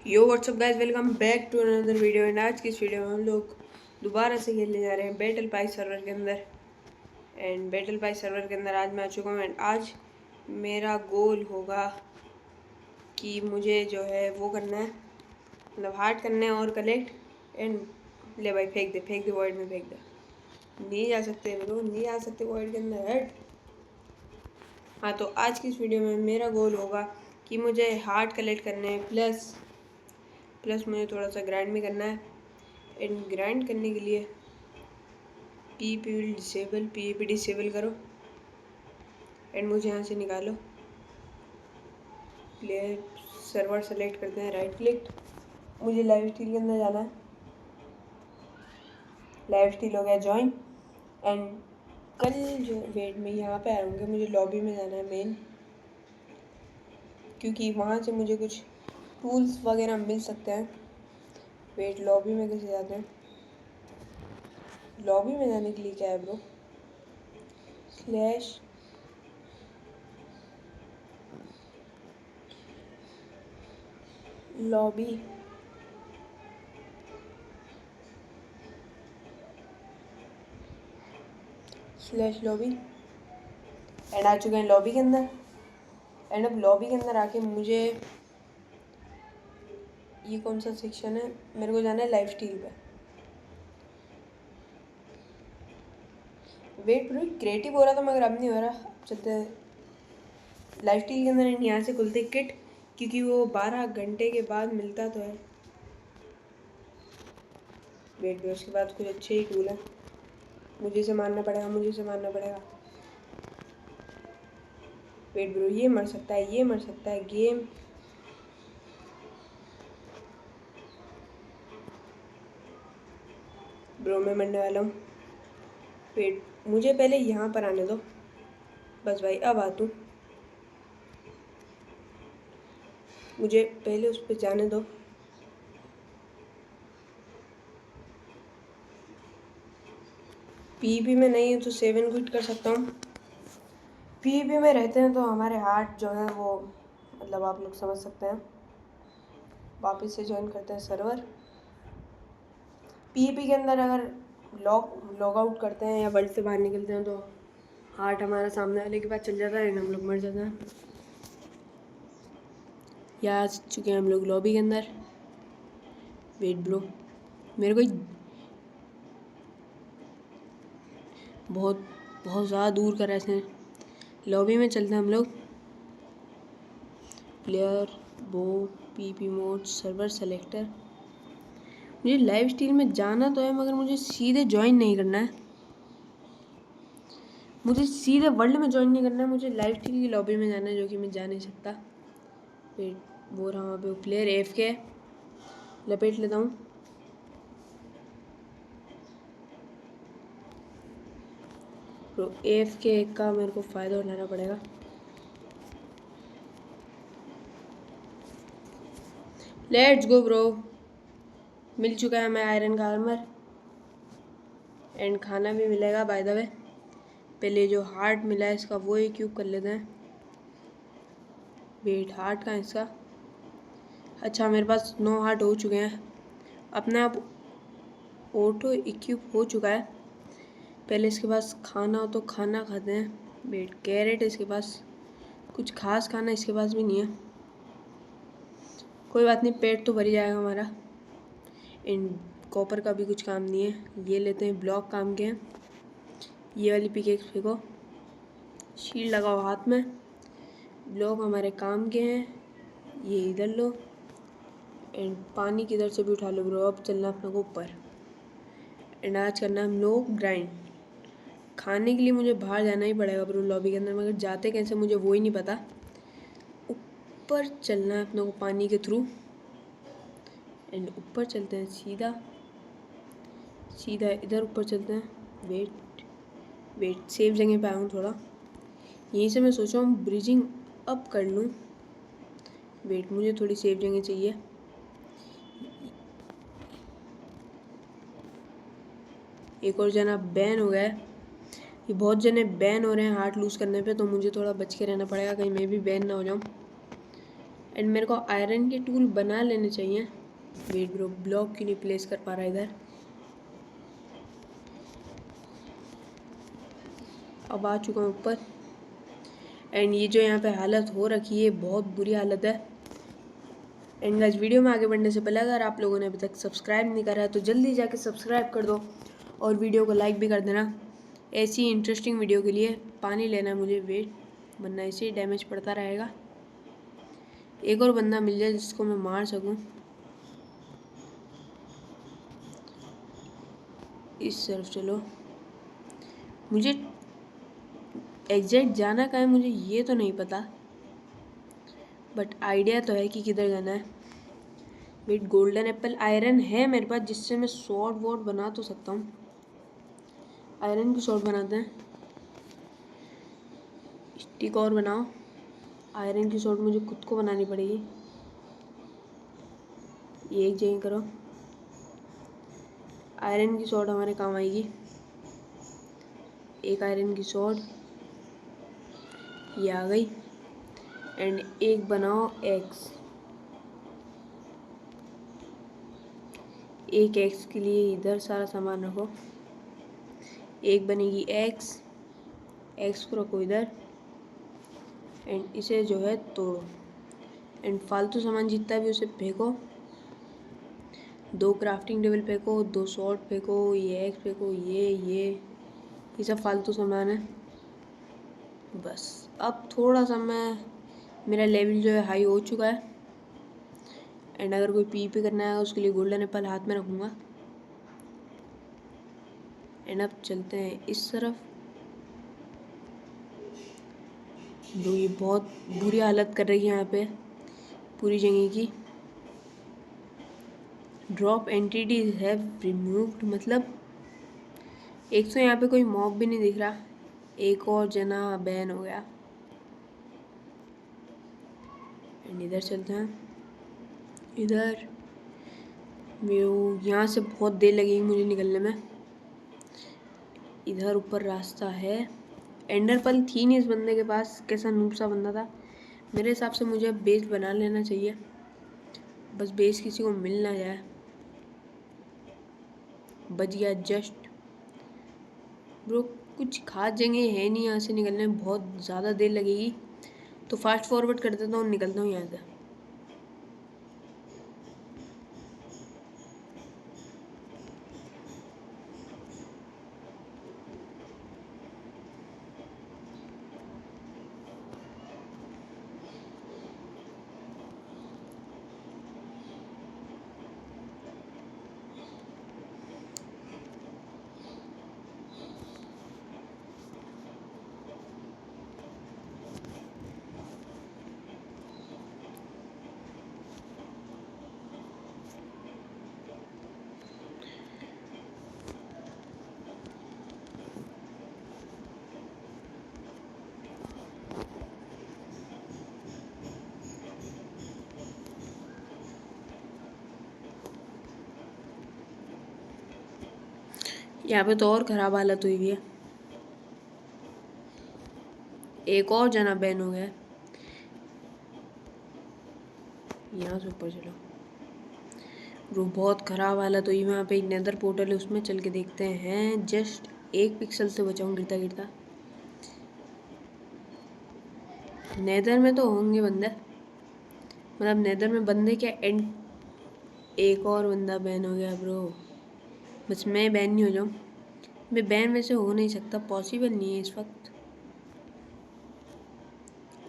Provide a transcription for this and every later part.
Yo what's up guys, welcome back to another video. And आज की इस वीडियो में हम लोग दोबारा से खेलने जा रहे हैं बैटल पाई सर्वर के अंदर। एंड बैटल पाई सर्वर के अंदर आज मैं आ चुका हूँ। एंड आज मेरा गोल होगा कि मुझे जो है वो करना है, मतलब हार्ट करना है और कलेक्ट। एंड ले भाई, फेंक दे वॉइड में, फेंक दे। नहीं जा सकते ब्रो, नहीं आ सकते वॉइड के अंदर, हट। हाँ, तो आज की इस वीडियो में मेरा गोल होगा कि मुझे हार्ट कलेक्ट करने हैं, प्लस मुझे थोड़ा सा ग्राइंड भी करना है। एंड ग्राइंड करने के लिए पीवीपी डिसेबल करो। एंड मुझे यहाँ से निकालो। प्लेयर सर्वर सेलेक्ट करते हैं, राइट क्लिक। मुझे लाइव स्टील के अंदर जाना है। लाइव स्टील हो गया ज्वाइन। एंड कल जो वेट में यहाँ पे आऊँगा, मुझे लॉबी में जाना है मेन, क्योंकि वहाँ से मुझे कुछ टूल्स वगैरह मिल सकते हैं। वेट, लॉबी में कैसे जाते हैं? लॉबी में जाने के लिए क्या है bro? Slash lobby, slash lobby. And आ चुके हैं लॉबी के अंदर। एंड अब लॉबी के अंदर आके मुझे ये कौन सा सेक्शन है, मेरे को जाना है लाइफ स्टील पे। वेट ब्रो, क्रिएटिव हो रहा था मगर अब नहीं हो रहा। अब चलते हैं लाइफ स्टील के अंदर। यहाँ से खुलते किट, क्योंकि वो 12 घंटे के बाद मिलता तो है। वेट ब्रो, उसके बाद कुछ अच्छे ही टूल है। मुझे इसे मारना पड़ेगा। वेट ब्रो, ये मर सकता है गेम। ब्रो मैं मरने वाला हूँ। वेट, मुझे पहले यहाँ पर आने दो बस भाई। अब आ तू, मुझे पहले उस पर जाने दो। पीवीपी में नहीं है तो 7 क्विट कर सकता हूँ। पीवीपी में रहते हैं तो हमारे हार्ट जो है वो, मतलब आप लोग समझ सकते हैं। वापस से ज्वाइन करते हैं सर्वर। पीवीपी के अंदर अगर लॉग आउट करते हैं या वर्ल्ड से बाहर निकलते हैं तो हार्ट हमारा सामने वाले के पास चल जाता है, हम लोग मर जाते हैं। या आ चुके हैं हम लोग लॉबी के अंदर। वेट ब्रो, मेरे को बहुत ज़्यादा दूर करा इसने। लॉबी में चलते हैं हम लोग। प्लेयर, बो, पीपी मोड, सर्वर सेलेक्टर। मुझे लाइव स्टील में जाना तो है मगर मुझे सीधे ज्वाइन नहीं करना है। मुझे सीधे वर्ल्ड में ज्वाइन नहीं करना है, मुझे लाइव स्टील की लॉबी में जाना है, जो कि मैं जा नहीं सकता। वेट, वो रहा वहाँ पे प्लेयर AFK, लपेट लेता हूँ। तो AFK का मेरे को फ़ायदा उठाना पड़ेगा। Let's go bro. मिल चुका है हमें आयरन का आर्मर। एंड खाना भी मिलेगा बाय द वे। पहले जो हार्ट मिला है इसका वो इक्विप कर लेते हैं। वेट, हार्ट का इसका, अच्छा मेरे पास 9 हार्ट हो चुके हैं। अपने आप ऑटो इक्विप हो चुका है। पहले इसके पास खाना हो तो खाना खाते हैं। वेट, कैरेट इसके पास, कुछ खास खाना इसके पास भी नहीं है। कोई बात नहीं, पेट तो भर ही जाएगा हमारा। इन कॉपर का भी कुछ काम नहीं है, ये लेते हैं, ब्लॉक काम के हैं। ये वाली पिकेक्स फेंको, शील्ड लगाओ हाथ में। ब्लॉक हमारे काम के हैं, ये इधर लो। एंड पानी किधर से भी उठा लो ब्रो। अब चलना अपने को ऊपर। एंड आज करना हम लोग ग्राइंड। खाने के लिए मुझे बाहर जाना ही पड़ेगा ब्रो लॉबी के अंदर, मगर जाते कैसे मुझे वो ही नहीं पता। ऊपर चलना है अपने को पानी के थ्रू। एंड ऊपर चलते हैं सीधा इधर ऊपर चलते हैं। वेट, सेफ जगह पे आया हूँ थोड़ा। यहीं से मैं सोच रहा हूँ ब्रिजिंग अप कर लूँ। वेट, मुझे थोड़ी सेफ जगह चाहिए। एक और जना बैन हो गया है। ये बहुत जने बैन हो रहे हैं हार्ट लूज़ करने पे, तो मुझे थोड़ा बच के रहना पड़ेगा, कहीं मैं भी बैन ना हो जाऊँ। एंड मेरे को आयरन के टूल बना लेने चाहिए। वेट ब्रो, ब्लॉक क्यों नहीं प्लेस कर पा रहा इधर। अब आ चुका हूँ ऊपर। एंड ये जो यहाँ पे हालत हो रखी है, बहुत बुरी हालत है। एंड गाइस, वीडियो में आगे बढ़ने से पहले अगर आप लोगों ने अभी तक सब्सक्राइब नहीं करा है तो जल्दी जाके सब्सक्राइब कर दो और वीडियो को लाइक भी कर देना। ऐसी इंटरेस्टिंग वीडियो के लिए पानी लेना है मुझे, वेट, वरना ऐसे ही डैमेज पड़ता रहेगा। एक और बंदा मिल जाए जिसको मैं मार सकूं। इस तरफ चलो। मुझे एग्जैक्ट जाना कहाँ है मुझे ये तो नहीं पता, बट आइडिया तो है कि किधर जाना है। वेट, गोल्डन एप्पल आयरन है मेरे पास जिससे मैं शॉर्ट वॉर्ड बना तो सकता हूँ। आयरन की शॉर्ट बनाते हैं। स्टिक और बनाओ। आयरन की शॉर्ट मुझे खुद को बनानी पड़ेगी। ये एक जगह करो। आयरन की शॉर्ट हमारे काम आएगी। एक आयरन की शॉर्ट ये आ गई। एंड एक बनाओ एक्स। एक एक्स के लिए इधर सारा सामान रखो। एक बनेगी एक्स। एक्स को रखो इधर। एंड इसे जो है तोड़ो। एंड फालतू सामान जितना भी उसे फेंको। 2 क्राफ्टिंग टेबल फेंको, 2 शॉर्ट फेंको, ये एक्स फेंको, ये सब फालतू सामान है। बस अब थोड़ा सा मेरा लेवल जो है हाई हो चुका है। एंड अगर कोई पीपी करना है उसके लिए गोल्डन एप्पल हाथ में रखूँगा। एंड अब चलते हैं इस तरफ। जो ये बहुत बुरी हालत कर रही है यहाँ पे पूरी जगह की। ड्रॉप एंटिटीज हैव रिमूव्ड, मतलब एक तो यहाँ पे कोई मॉब भी नहीं दिख रहा। एक और जना बैन हो गया। एंड इधर चलते हैं। इधर यहाँ से बहुत देर लगेगी मुझे निकलने में। इधर ऊपर रास्ता है। एंडर पर्ल थी नहीं इस बंदे के पास। कैसा नूब सा बंदा था। मेरे हिसाब से मुझे बेस बना लेना चाहिए, बस बेस किसी को मिल ना जाए। बच गया जस्ट। ब्रो कुछ खास जगह है नहीं यहाँ से निकलने में, बहुत ज़्यादा देर लगेगी। तो फास्ट फॉरवर्ड कर देता हूँ, निकलता हूँ यहाँ से। यहाँ पे तो और ख़राब हालत हुई हुई है। एक और जना बैन हो गया। यहाँ से ऊपर चलो। वो बहुत ख़राब हालत हुई। वहाँ पे एक नेदर पोर्टल है, उसमें चल के देखते हैं। जस्ट 1 पिक्सल से बचाऊँ गिरता गिरता। नेदर में तो होंगे बंदे, मतलब नेदर में बंदे क्या एंड। एक और बंदा बैन हो गया ब्रो। बस मैं बैन नहीं हो जाऊँ। मैं बैन वैसे हो नहीं सकता, पॉसिबल नहीं है इस वक्त।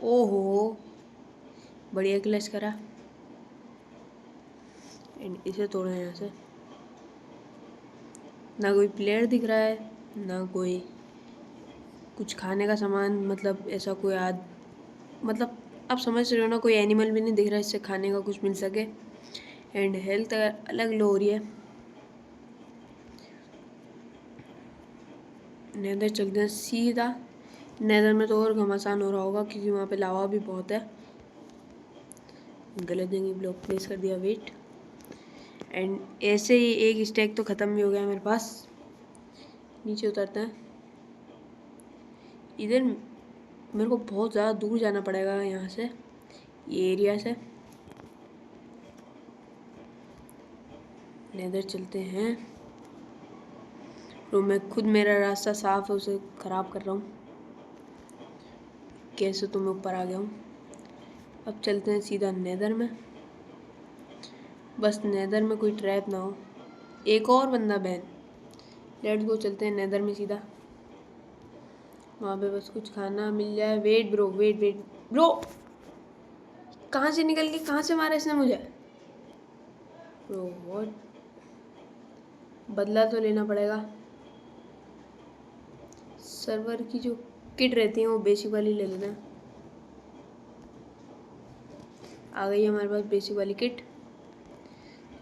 ओहो, बढ़िया क्लच करा। एंड इसे तोड़ा यहाँ से। ना कोई प्लेयर दिख रहा है, ना कोई कुछ खाने का सामान, मतलब ऐसा कोई मतलब आप समझ रहे हो ना, कोई एनिमल भी नहीं दिख रहा है इससे खाने का कुछ मिल सके। एंड हेल्थ अलग लो हो रही है। नेदर चलते हैं सीधा। नेदर में तो और घमासान हो रहा होगा क्योंकि वहाँ पे लावा भी बहुत है। गलत जगह ब्लॉक प्लेस कर दिया, वेट। एंड ऐसे ही एक स्टैक तो ख़त्म भी हो गया मेरे पास। नीचे उतरते हैं। इधर मेरे को बहुत ज़्यादा दूर जाना पड़ेगा यहाँ से, ये एरिया से। नेदर चलते हैं। तो मैं खुद, मेरा रास्ता साफ है, उसे ख़राब कर रहा हूँ। कैसे तो मैं ऊपर आ गया हूँ। अब चलते हैं सीधा नेदर में। बस नेदर में कोई ट्रैप ना हो। एक और बंदा बैन। लेट्स गो, चलते हैं नेदर में सीधा। वहाँ पे बस कुछ खाना मिल जाए। वेट ब्रो, वेट ब्रो, कहाँ से निकल के कहाँ से मारा इसने मुझे? ब्रो व्हाट, बदला तो लेना पड़ेगा। सर्वर की जो किट रहती है वो बेसिक वाली ले लेना। आ गई है हमारे पास बेसिक वाली किट।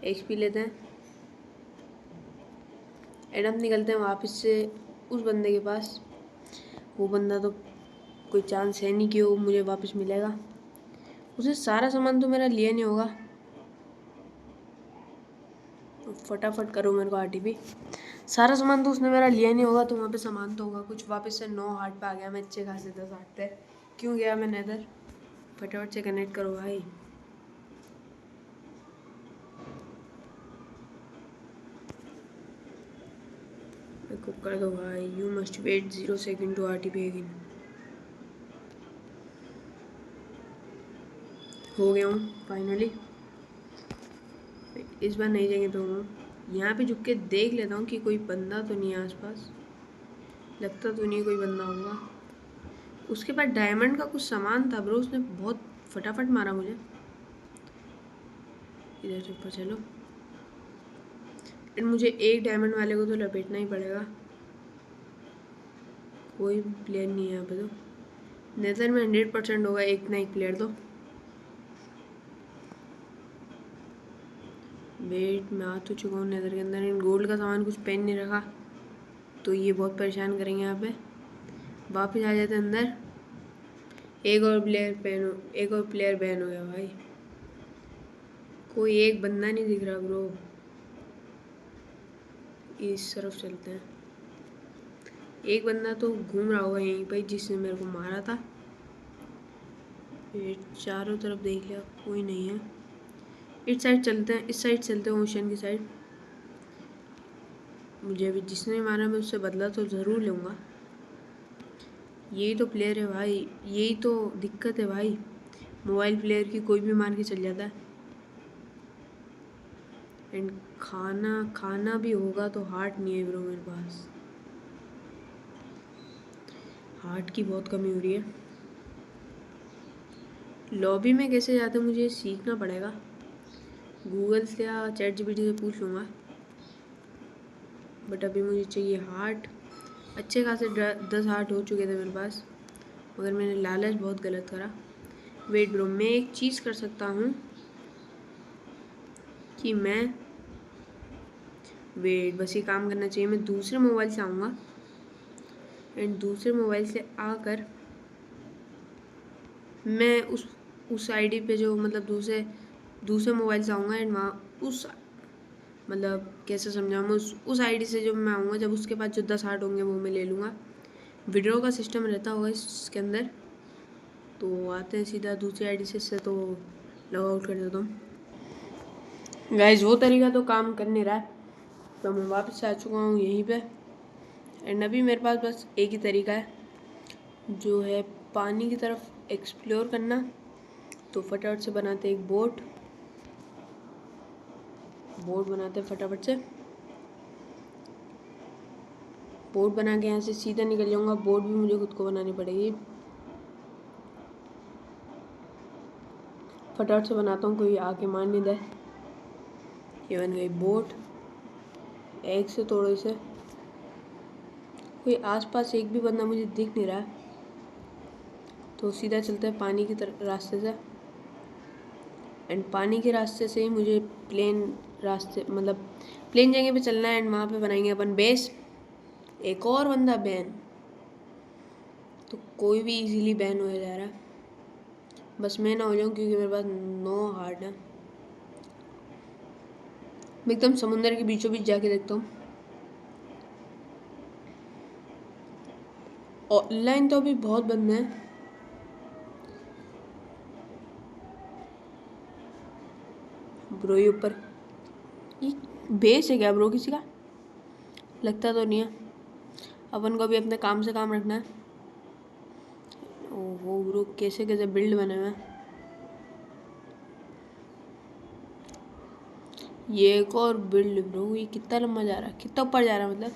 एक्सपी लेते हैं एंड अब निकलते हैं वापस से उस बंदे के पास। वो बंदा तो कोई चांस है नहीं कि वो मुझे वापस मिलेगा। उसे सारा सामान तो मेरा लिया नहीं होगा। तो फटाफट करो मेरे को आरटीपी। सारा सामान तो उसने मेरा लिया नहीं होगा, तो वहाँ पे सामान तो होगा कुछ। वापस से 9 हार्ट पे आ गया मैं, अच्छे खासे 10 हार्ट पे। क्यों गया मैं नेदर? फटाफट से कनेक्ट करो भाई। मेरे को कर दो भाई। You must wait 0 second to RTP again. हो गया हूँ फाइनली। इस बार नई जगह पे हूँ। यहाँ पे झुक के देख लेता हूँ कि कोई बंदा तो नहीं है आसपास। लगता तो नहीं कोई बंदा होगा। उसके पास डायमंड का कुछ सामान था ब्रो, उसने बहुत फटाफट मारा मुझे। इधर से ऊपर चलो। एंड मुझे एक डायमंड वाले को तो लपेटना ही पड़ेगा। कोई प्लेयर नहीं है यहाँ पे। तो नेदर में 100% होगा एक ना एक प्लेयर तो। वेट, मैं आ तो चुका हूँ नेदर के अंदर। इन गोल्ड का सामान कुछ पहन नहीं रखा, तो ये बहुत परेशान करेंगे यहाँ पे। वापस आ जाते अंदर। एक और प्लेयर बैन हो गया भाई। कोई एक बंदा नहीं दिख रहा ब्रो। इस तरफ चलते हैं। एक बंदा तो घूम रहा होगा यहीं पर जिसने मेरे को मारा था। ये चारों तरफ देख लिया, कोई नहीं है। इस साइड चलते हैं, ओशन की साइड। मुझे अभी जिसने मारा मैं उससे बदला तो ज़रूर लूँगा। यही तो प्लेयर है भाई, यही तो दिक्कत है भाई। मोबाइल प्लेयर की कोई भी मार के चल जाता है। एंड खाना भी होगा तो हार्ट नहीं है ब्रो मेरे पास। हार्ट की बहुत कमी हो रही है। लॉबी में कैसे जाते मुझे सीखना पड़ेगा। गूगल से या चैट जीपीटी से पूछ लूँगा। बट अभी मुझे चाहिए हार्ट। अच्छे खासे 10 हार्ट हो चुके थे मेरे पास, मगर मैंने लालच बहुत गलत करा। वेट ब्रो, मैं एक चीज़ कर सकता हूँ कि मैं बस ये काम करना चाहिए। मैं दूसरे मोबाइल से आऊँगा एंड दूसरे मोबाइल से आकर मैं उस आईडी पे जो मतलब दूसरे मोबाइल से आऊँगा एंड वहाँ मतलब कैसे समझाऊँ मैं, उस आईडी से जब मैं आऊँगा, जब उसके पास जो 10 हार्ट होंगे वो मैं ले लूँगा। विड्रॉ का सिस्टम रहता होगा इसके अंदर। तो आते हैं सीधा दूसरी आईडी से। इससे तो लॉग आउट कर देता हूँ। गाइस वो तरीका तो काम कर नहीं रहा है, तो मैं वापस से आ चुका हूँ यहीं पे। एंड अभी मेरे पास बस एक ही तरीका है, जो है पानी की तरफ एक्सप्लोर करना। तो फटाफट से बनाते एक बोट बनाते हैं फटाफट से। बोट बना के यहाँ से सीधा निकल जाऊँगा। बोट भी मुझे खुद को बनानी पड़ेगी। फटाफट से बनाता हूँ, कोई आके मार नहीं दे। ये बन गई बोट। एक से तोड़ो इसे। कोई आसपास एक भी बंदा मुझे दिख नहीं रहा, तो सीधा चलते हैं पानी की रास्ते से। एंड पानी के रास्ते से ही मुझे प्लेन जगह पे चलना है एंड वहाँ पे बनाएंगे अपन बेस। एक और बंदा बैन, तो कोई भी इजीली बैन हो जा रहा है। बस मैं ना हो जाऊँ, क्योंकि मेरे पास 9 हार्ट है। मैं एकदम समुंदर के बीचों बीच जाके देखता हूँ। ऑनलाइन तो अभी बहुत बंदे हैं। ब्रो ये ऊपर बेस है क्या ब्रो किसी का? लगता तो नहीं है। अपन को भी अपने काम से काम रखना है। ओहो ब्रो, कैसे कैसे बिल्ड बने हुए हैं। ये एक और बिल्ड ब्रो, ये कितना लंबा जा रहा है, कितना ऊपर जा रहा है मतलब।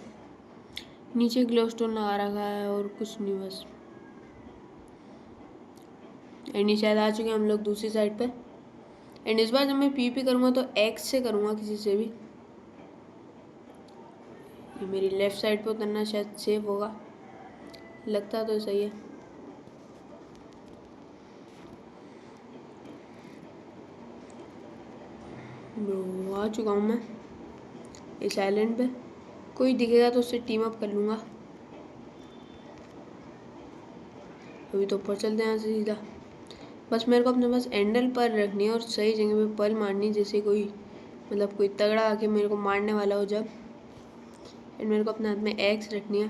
नीचे ग्लोस्टोन लगा रखा है और कुछ नहीं बस। एंड शायद आ चुके हैं हम लोग दूसरी साइड पे। एंड इस बार जब मैं पीपी करूँगा तो एक्स से करूँगा, किसी से भी। ये मेरी लेफ्ट साइड पे उतरना शायद सेफ होगा, लगता तो सही है। ब्रो आ चुका हूँ मैं इस आइलैंड पे। कोई दिखेगा तो उससे टीम अप कर लूँगा। अभी तो ऊपर चलते हैं यहाँ से सीधा। बस मेरे को अपने पास एंडल पर रखनी है और सही जगह पे पल मारनी, जैसे कोई मतलब कोई तगड़ा आके मेरे को मारने वाला हो जब। एंड मेरे को अपने हाथ में एक्स रखनी है।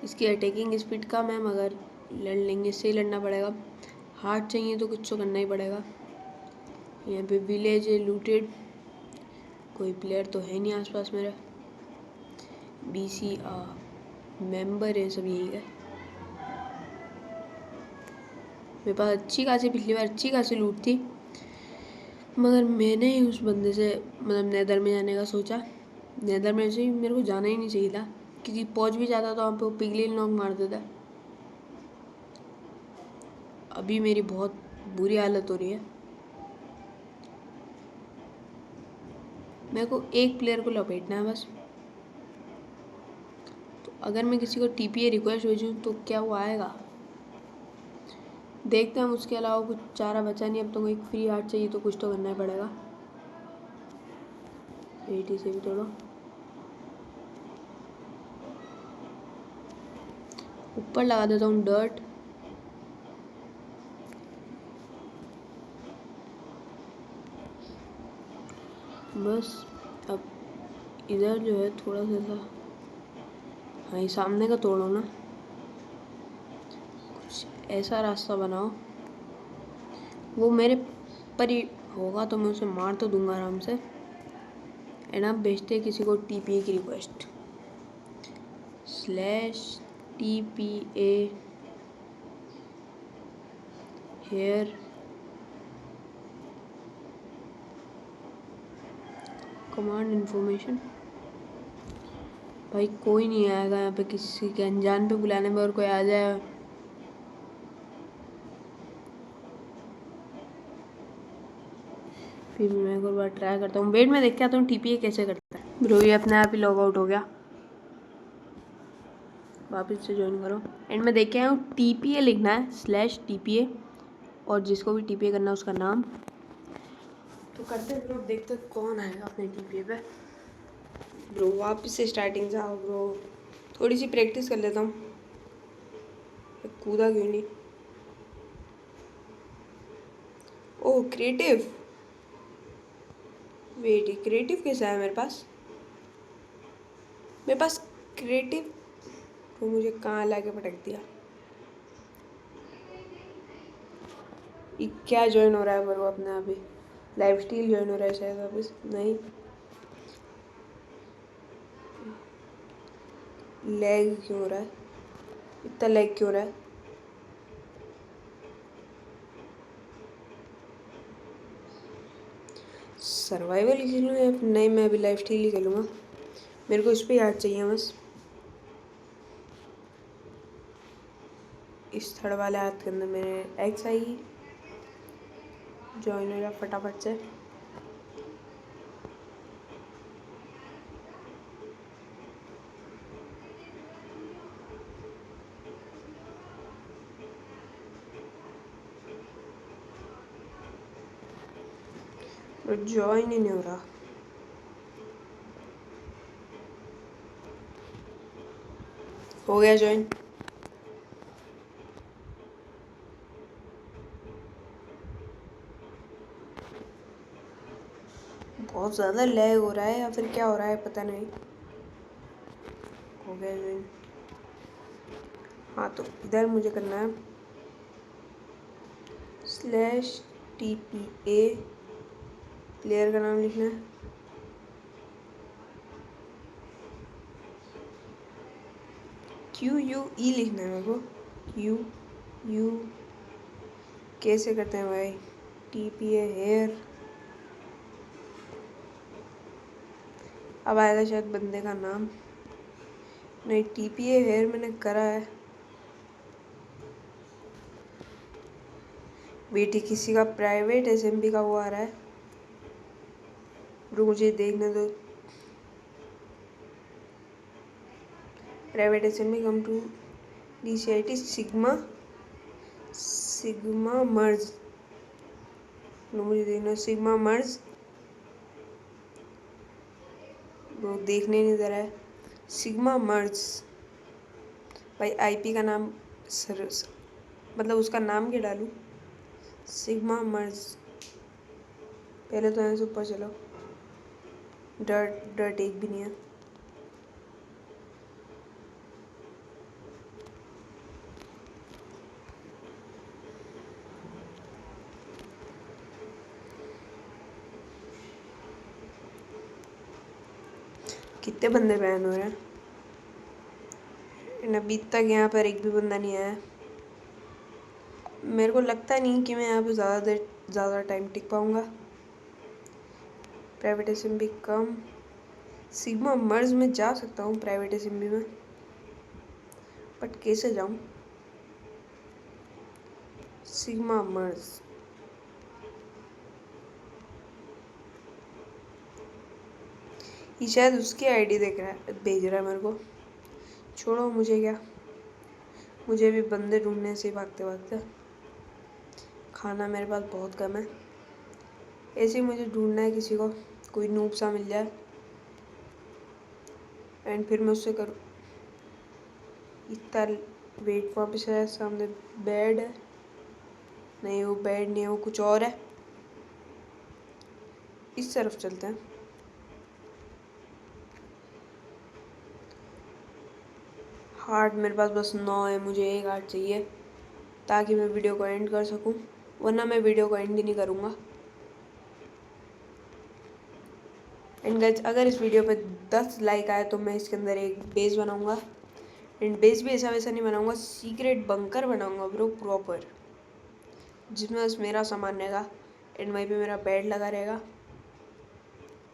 इसकी अटैकिंग स्पीड कम है मगर लड़ लेंगे, इससे ही लड़ना पड़ेगा। हार्ट चाहिए तो कुछ तो करना ही पड़ेगा। यहाँ पे विलेज है लूटेड, कोई प्लेयर तो है नहीं आसपास मेरा। BC मेंबर है सब, यही है। मेरे पास अच्छी खासी पिछली बार अच्छी खासी लूट थी, मगर मैंने ही उस बंदे से मतलब नेदर में जाने का सोचा। नेदर में से मेरे को जाना ही नहीं चाहिए था, क्योंकि पहुंच भी जाता तो वहाँ पे वो पिगलिन नॉक मार देता। अभी मेरी बहुत बुरी हालत हो रही है। मेरे को एक प्लेयर को लपेटना है बस। तो अगर मैं किसी को TPA रिक्वेस्ट भेजूँ तो क्या वो आएगा? देखते हैं। उसके अलावा कुछ चारा बचा नहीं। अब तो कोई फ्री हार्ट चाहिए तो कुछ तो करना ही पड़ेगा। 80 से भी तोड़ो। ऊपर लगा देता हूँ डर्ट। बस अब इधर जो है थोड़ा सा हाँ, ये सामने का तोड़ो ना, कुछ ऐसा रास्ता बनाओ। वो मेरे पर ही होगा तो मैं उसे मार तो दूंगा आराम से। एंड आप भेजते किसी को TPA की request /TPA here command information. भाई कोई नहीं आएगा यहाँ पे, किसी के अनजान पे बुलाने में और कोई आ जाए। फिर मैं एक बार ट्राई करता हूँ। वेट में देख के आता हूँ TPA कैसे करता है। ब्रो ये अपने आप ही लॉग आउट हो गया, वापस से ज्वाइन करो। एंड मैं देख के आया हूँ TPA लिखना है /TPA, और जिसको भी TPA करना है उसका नाम। तो करते हैं ब्रो, देखते कौन आएगा अपने TPA पे। ब्रो वापस से स्टार्टिंग से आओ ब्रो, थोड़ी सी प्रैक्टिस कर लेता हूँ। कूदा क्यों नहीं? ओह क्रिएटिव, वेट क्रिएटिव कैसा है मेरे पास? मेरे पास क्रिएटिव तो मुझे कहाँ लाके पटक दिया। ये क्या ज्वाइन हो रहा है मेरे को अपने आप ही? लाइफ स्टील ज्वाइन हो रहा है शायद वापस। नहीं, लैग क्यों हो रहा है? इतना लैग क्यों हो रहा है? सर्वाइवल खेलूँ या नहीं? मैं अभी लाइफ स्टील ही खेलूँगा। मेरे को इस पर याद चाहिए बस। इस थर्ड वाले हाथ के अंदर मेरे एक्स आएगी। ज्वाइन हो जा फटाफट से। ज्वाइन ही नहीं हो रहा। हो गया ज्वाइन। बहुत ज़्यादा लैग हो रहा है या फिर क्या हो रहा है पता नहीं। हो गया ज्वाइन। हाँ तो इधर मुझे करना है /TPA, प्लेयर का नाम लिखना है। QUE लिखना है मेरे को। QU कैसे करते हैं भाई? TPA here. अब आएगा शायद बंदे का नाम। नहीं, TPA हेयर मैंने करा है। बेटी किसी का प्राइवेट SMB का वो आ रहा है, ब्रो मुझे देखने दो। Private SMB come to DCIT sigma merge. मुझे देखना सिग्मा मर्ज। वो देखने नहीं दे रहा है। सिग्मा मर्ज भाई। IP का नाम मतलब उसका नाम क्या डालूं? सिग्मा मर्ज। पहले तो यहाँ से ऊपर चलो। डर्ट एक भी नहीं है। कितने बंदे बैन हो रहे हैं? अभी तक यहाँ पर एक भी बंदा नहीं आया। मेरे को लगता नहीं कि मैं यहाँ पे ज़्यादा टाइम टिक पाऊँगा। प्राइवेट SMB कम। सिग्मा मर्ज में जा सकता हूँ प्राइवेट SMB में, बट कैसे जाऊँ? सिग्मा मर्ज। ये शायद उसकी ID देख रहा है, भेज रहा है मेरे को। छोड़ो, मुझे क्या, मुझे भी बंदे ढूंढने से भागते भागते। खाना मेरे पास बहुत कम है। ऐसे ही मुझे ढूंढना है किसी को, कोई नूब सा मिल जाए एंड फिर मैं उससे करूँ। इतना वेट, वहाँ पे शायद सामने बेड है। नहीं, वो बेड नहीं है, वो कुछ और है। इस तरफ चलते हैं। हार्ट मेरे पास बस 9 है। मुझे एक हार्ट चाहिए ताकि मैं वीडियो को एंड कर सकूं, वरना मैं वीडियो को एंड ही नहीं करूँगा। एंड गाइस, अगर इस वीडियो पे 10 लाइक आए तो मैं इसके अंदर एक बेस बनाऊँगा। एंड बेस भी ऐसा वैसा नहीं बनाऊँगा, सीक्रेट बंकर बनाऊँगा ब्रो, प्रॉपर, जिसमें बस मेरा सामान रहेगा एंड वहीं पे मेरा बेड लगा रहेगा।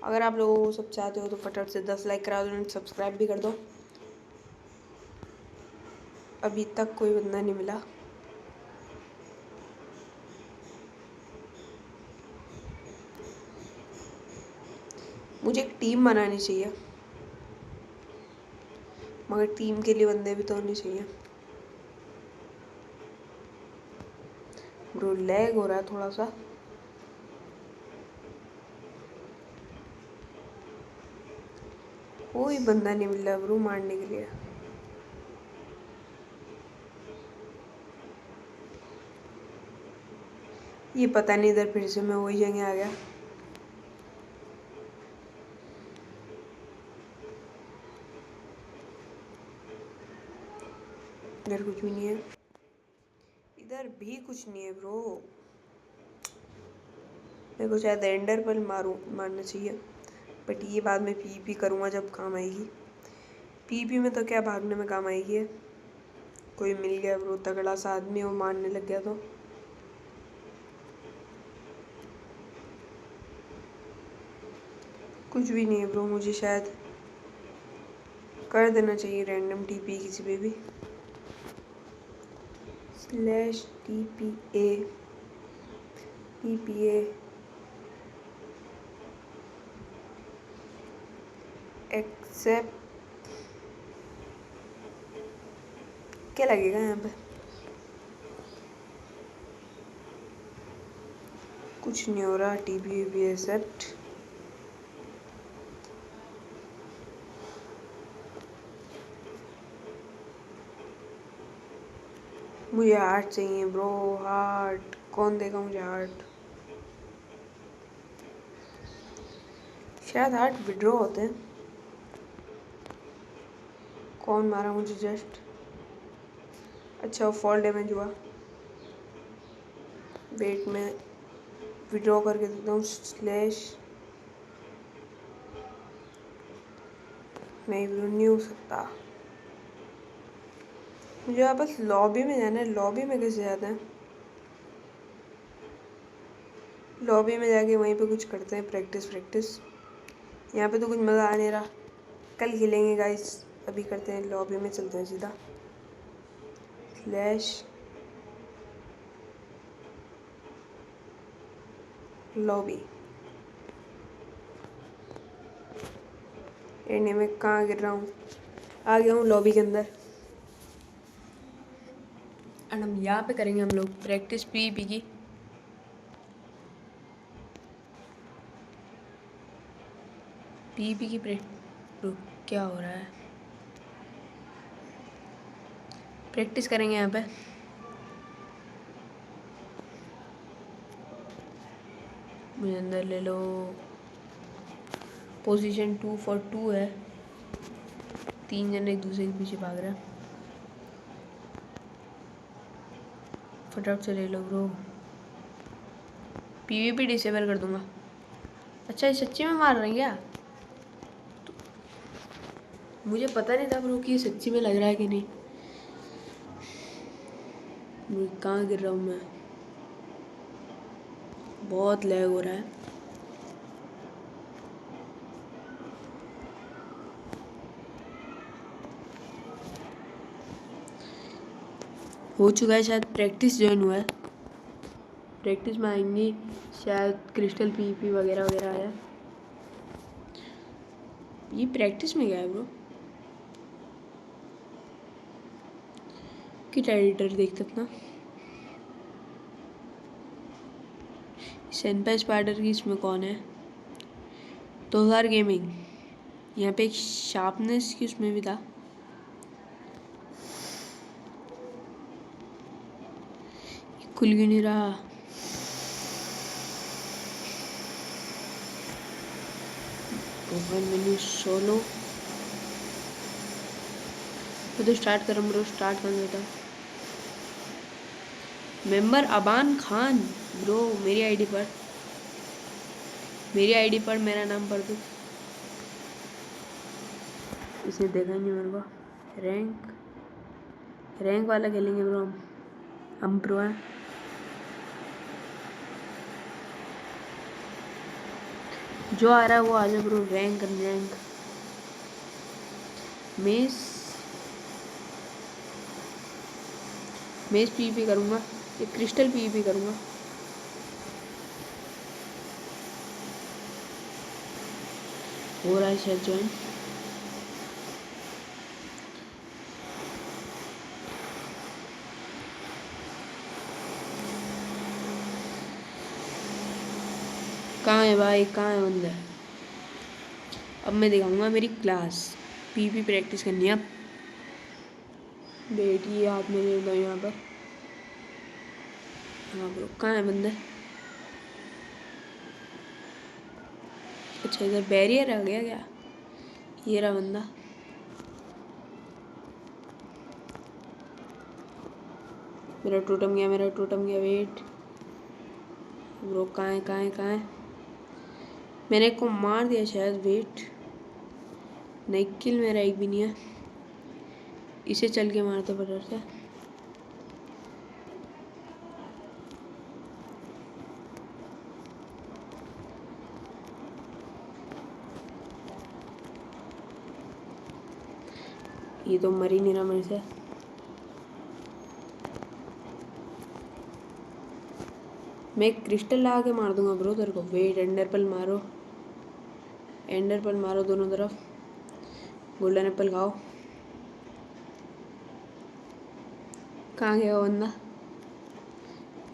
अगर आप लोग वो सब चाहते हो तो फटाफट से 10 लाइक करा दो एंड सब्सक्राइब भी कर दो। अभी तक कोई बंदा नहीं मिला। मुझे एक टीम बनानी चाहिए, मगर टीम के लिए बंदे भी तो होने चाहिए। ब्रो लैग हो रहा है थोड़ा सा। कोई बंदा नहीं मिल रहा ब्रो मारने के लिए। ये पता नहीं, इधर फिर से मैं वही जगह आ गया। इधर कुछ भी नहीं है, इधर भी कुछ नहीं है ब्रो। मेरे को शायद एंडर पर मारना चाहिए, बट ये बाद में PvP करूँगा जब काम आएगी। PvP में तो क्या भागने में काम आएगी है। कोई मिल गया ब्रो तगड़ा सा आदमी, वो मारने लग गया तो। कुछ भी नहीं है ब्रो। मुझे शायद कर देना चाहिए रैंडम TP किसी पे भी। /TPA एक्सेप्ट क्या लगेगा यहाँ पे? कुछ नहीं हो रहा। TP accept. मुझे हार्ट चाहिए ब्रो, हार्ट। कौन देगा मुझे हार्ट? शायद हार्ट विड्रॉ होते हैं। कौन मारा मुझे जस्ट? अच्छा, वो फॉल डैमेज हुआ। वेट में विड्रॉ करके देता हूँ। नहीं ब्रो, नहीं हो सकता। मुझे वापस लॉबी में जाना है। लॉबी में कैसे जाते हैं? लॉबी में जाके वहीं पे कुछ करते हैं, प्रैक्टिस। यहाँ पे तो कुछ मज़ा आ नहीं रहा। कल खेलेंगे गाइस, अभी करते हैं, लॉबी में चलते हैं सीधा। Slash lobby. एंड मैं कहाँ गिर रहा हूँ? आ गया हूँ लॉबी के अंदर। एंड हम यहाँ पे करेंगे हम लोग प्रैक्टिस पीवीपी की। पीवीपी की क्या हो रहा है? प्रैक्टिस करेंगे यहाँ पे। मुझे अंदर ले लो। पोजीशन 242 है। 3 जन एक दूसरे के पीछे भाग रहे हैं। फटाफट से ले लो ब्रो। पीवीपी डिसेबल कर दूंगा। अच्छा, ये सच्ची में मार रहे हैं क्या? तो मुझे पता नहीं था ब्रो कि ये सच्ची में लग रहा है कि नहीं। कहाँ गिर रहा हूँ मैं? बहुत लैग हो रहा है। हो चुका है शायद, प्रैक्टिस ज्वाइन हुआ है। प्रैक्टिस में आएंगे शायद क्रिस्टल पीवीपी वगैरह वगैरह आया। ये प्रैक्टिस में गया है ब्रो। किट एडिटर देख सकना। सेनपाई स्पाइडर की इसमें कौन है? 2000 गेमिंग। यहाँ पे एक शार्पनेस की उसमें भी था। खुल क्यों नहीं रहा? Profile menu solo. तो स्टार्ट कर ब्रो, स्टार्ट कर देता। मेंबर अबान खान ब्रो, मेरी आईडी पर मेरा नाम पढ़ दो। इसे देखा नहीं मेरे को। रैंक वाला खेलेंगे ब्रो। हम प्रो हैं। जो आ रहा है वो आ जाए ब्रो। रैंक मेस पीवीपी करूँगा। ये क्रिस्टल पीवीपी करूँगा। हो रहा है शायद ज्वाइन। कहाँ है भाई, कहाँ है बंदा? अब मैं दिखाऊंगा मेरी क्लास। पीवीपी प्रैक्टिस करनी है अब। बेटी हाथ में ले लो यहाँ पर। हाँ ब्रो, कहाँ है बंदा? अच्छा, इधर बैरियर आ गया क्या? ये रहा बंदा। मेरा टोटम गया। वेट ब्रो, कहाँ है? मैंने एक को मार दिया शायद। वेट, नहीं, किल मेरा एक भी नहीं है। इसे चल के मारते पड़ से। ये तो मर ही नहीं रहा मेरे से। मैं क्रिस्टल लगा के मार दूंगा ब्रो तेरे को। वेट, एंडर पर्ल मारो दोनों तरफ। गोल्डन एप्पल खाओ। कहाँ गया वो बंदा?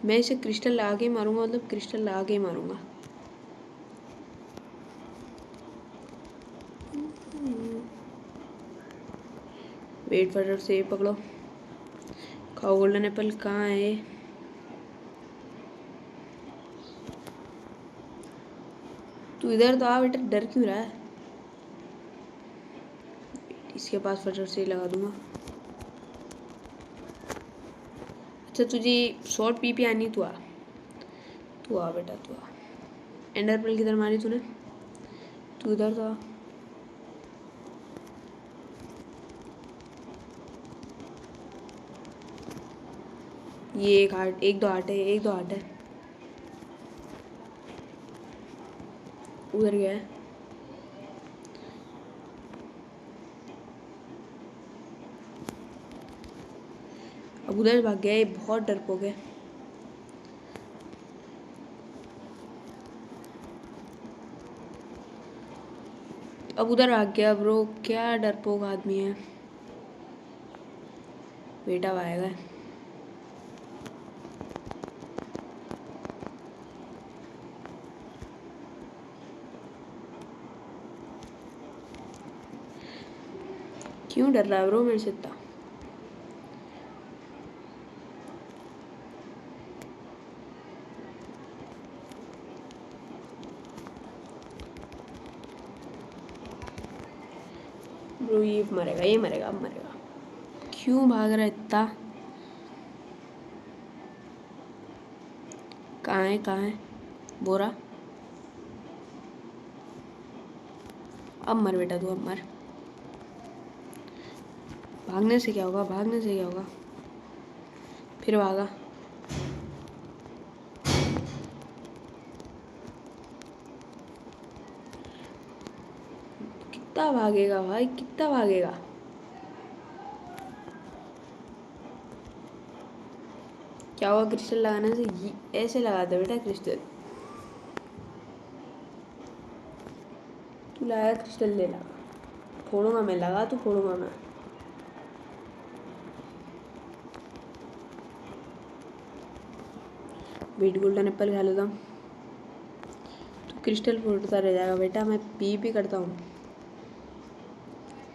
मैं इसे क्रिस्टल लगा के मारूंगा, मतलब क्रिस्टल लगा के ही मारूंगा। वेट, फटाफट से पकड़ो, खाओ गोल्डन एप्पल। कहाँ है? तू इधर तो आ बेटा, डर क्यों रहा है? इसके पास फटाफट से लगा दूंगा। अच्छा, तुझे शॉर्ट पीपी आनी? तू आ बेटा, तू आ। एंडर पर्ल किधर मारी तूने? तू इधर तो आ। ये एक हार्ट, एक दो हार्ट है, एक दो हार्ट है। उधर गया है। अब उधर भाग गया, ये बहुत डरपोक है। अब उधर भाग गया ब्रो, क्या डरपोक आदमी है। बेटा आएगा। क्यों डर रहा है ब्रो मेरे से इतना? ब्रो ये मरेगा, ये मरेगा, अब मरेगा। क्यों भाग रहा है इतना? कहाँ है, कहाँ है बोरा? अब मर बेटा तू, अब मर। भागने से क्या होगा, भागने से क्या होगा? फिर भागा। कितना भागेगा भाई, कितना भागेगा? क्या हुआ क्रिस्टल लगाने से? ऐसे लगाता बेटा क्रिस्टल। तू लाया क्रिस्टल, ले लगा। फोड़ूंगा मैं, लगा तो फोड़ूंगा मैं। वेट गोल्डन एप्पल खा लेता हूँ। तू क्रिस्टल फोड़ता रह जाएगा बेटा, मैं पी करता हूँ।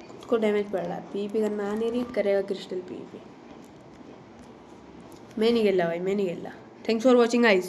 खुद को डैमेज पड़ रहा है, पी करना आ नहीं रही, करेगा क्रिस्टल पी। मैं नहीं खेल रहा भाई, मैं नहीं खेल रहा। Thanks for watching guys.